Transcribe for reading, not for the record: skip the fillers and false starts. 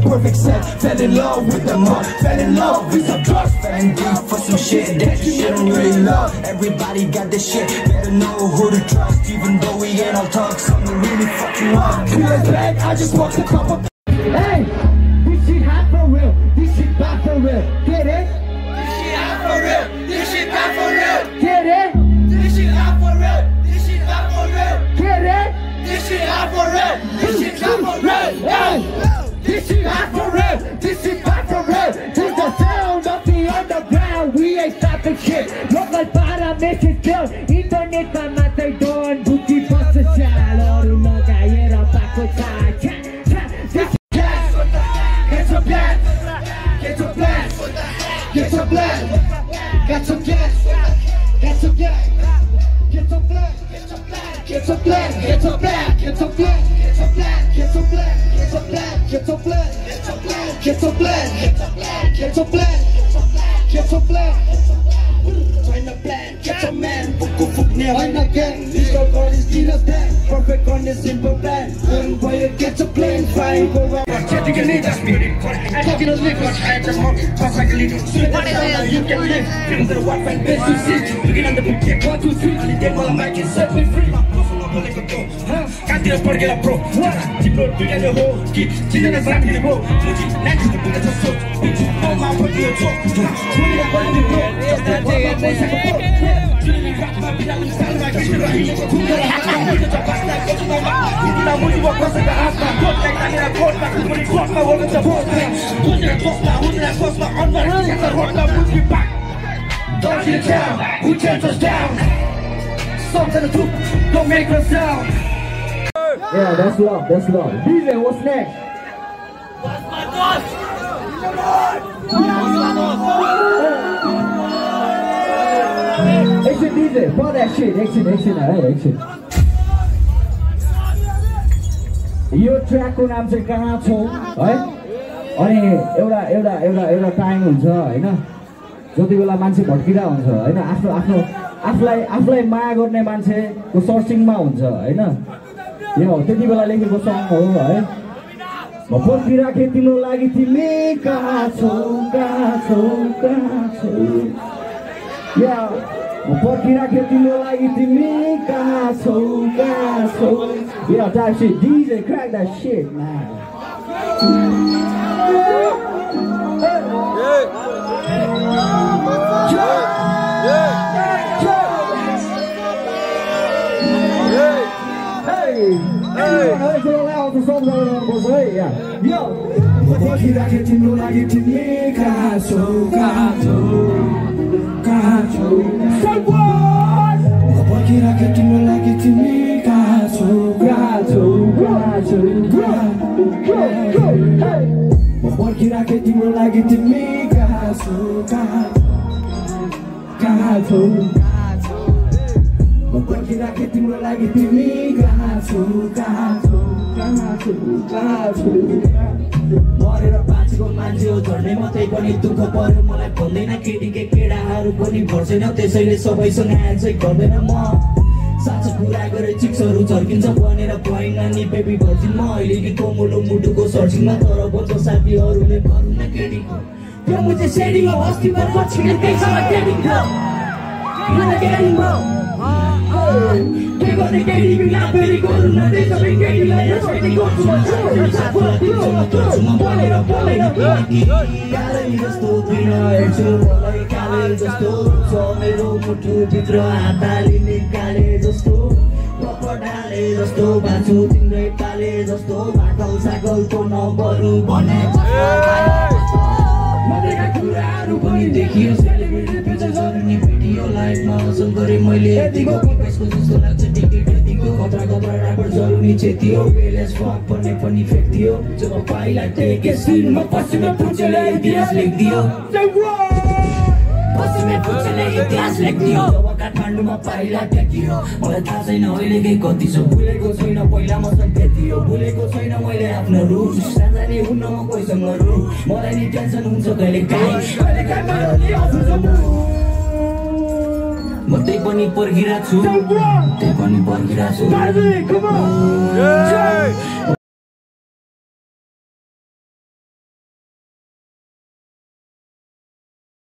perfect set. Fell in love with the mud, fell in love with the drugs. Fell deep for some shit that you shouldn't really love. Everybody got this shit, better know who to trust. Even though we ain't all talk, something really fuck you up. Feeling bad, I just want a cup of. Hey, this shit hot for real, this shit bad for real. Get it? This shit hot for real, this shit bad for real. Get it? This shit hot for real, this shit bad for real. Get it? This shit hot for real, this shit hot for real. Hey, this shit hot for real, this shit bad for real. This the sound of the underground, we ain't stopping shit. Local parametric girl, internet ma matai don, buki basta shal, aru lagaera bako cha. Get some gas, get some gas, get some gas, get some gas, get some gas, get some gas, get some gas, get some gas, get some gas, get some gas, get some gas, get some gas, get some gas, get some gas, get some gas, get some gas. Find a plan, get some man, find a gang. This girl God is Jesus plan, perfect on this simple plan. Boy, you get to plane, fine, go around. You can live as beauty, I'm talking to live what I just want. Toss like a little sweet, what is it? You can live, even the one find best to see. Looking at the book, take 1, 2, 3, only take while I'm making set me free. Can't get a part, get a pro. Deep road, big and the hole, keep chilling as I'm in the road. Fuji, 90 to put it to soap. Bitch, no man, put you a talk. 20 to put in the road, just that one, one, one, second road. Chilling rock, my beat, I'm standing like this. I'm going to the back, like this. I'm going to walk across the house, my coat, like I'm in a coat, like I'm going to cross my wall, it's a boat. Who's in a cross, my hood, and I cross my on my hands, and I roll, now put me back. Don't you down, who turns us down? Songs and the truth, don't make us sound. Yeah, that's love, that's love. DJ, what's next? That's my boss! Action DJ, pour that shit, action, action. यो ट्र्याकको नाम चाहिँ कहाँ छौ है अनि एउटा time हुन्छ हैन जति बेला मान्छे भट्किरा हुन्छ हैन आफूलाई माया गर्ने मान्छेको सर्चिङमा हुन्छ हैन यो त्यति बेला लेखेको सङ हो है म पर्खिराखे तिम्रो लागि तिमी कहाँ छौ या म पर्खिराखे तिम्रो लागि तिमी कहाँ छौ या that shit DJ crack that shit man पर्खिराखे तिम्रो लागि तिमी कहाँ छौ पर्खिराखे तिम्रो लागि तिमी कहाँ छौ पर्खिराखे तिम्रो लागि तिमी कहाँ छौ पर्खिराखे तिम्रो लागि तिमी कहाँ छौ मरेर बाँचेको मान्छे हो झर्ने मात्रै पनि दुःख पर्यो मलाई भन्दैन केटीकै केडाहरू पनि भर्छैनौ त्यसैले सबैसँग ह्यान्डसेक गर्दैन म साँचो कुरा गरे चिक्सहरू झर्किन्छ भनेर भएन नि बेबी भर्जिन म अहिले कि कोमलो मुटुको सर्चिङमा तर बन्छ साथीहरूले गर्नु न केटीको त्यो मुझे सेडिङ हो अस्ति भर पछिने त्यसमा डेटिङ हो के गर्ने केटी बिना फेरि गर्नु न त्यसो भए केटीलाई सेडिङ गर्छु म बोलेर कालै जस्तो दिन हेर्छु मलाई कालै जस्तो छ मेरो मुटुभित्र हात हालिने काले जस्तो पडाले जस्तो बाँच्छु तिम्रै पाले जस्तो भाकल साकलको नबरु भने मदेका कुराहरू पनि देखियो सेलिब्रेटी पिक्चर गर्ने भिडियो लाइभमा असल गरे मैले यतिको कसको जस्तो लाग्छ टिकट यतिको खतरा ऱ्यापर जरुरी चेतियो बेलेस फक भन्ने पनि फेक थियो जब पाइला टेके सिनमा पश्चिमे पुचेले इतिहास लेखिदियो पश्चिमे पुचेले इतिहास लेखिदियो जब काठमाडौँमा पाइला टेकियो मलाई थाहा छैन अहिले के कति छ भुलेको छैन पहिला मसँग त्यति हो भुलेको छैन मैले आफ्नो रुट साँझानी हुन्न म कोहीसँग रुट मलाई नि टेन्सन हुन्छ कहिले काहीँ म त्यही पनि पर्खिरहेको छु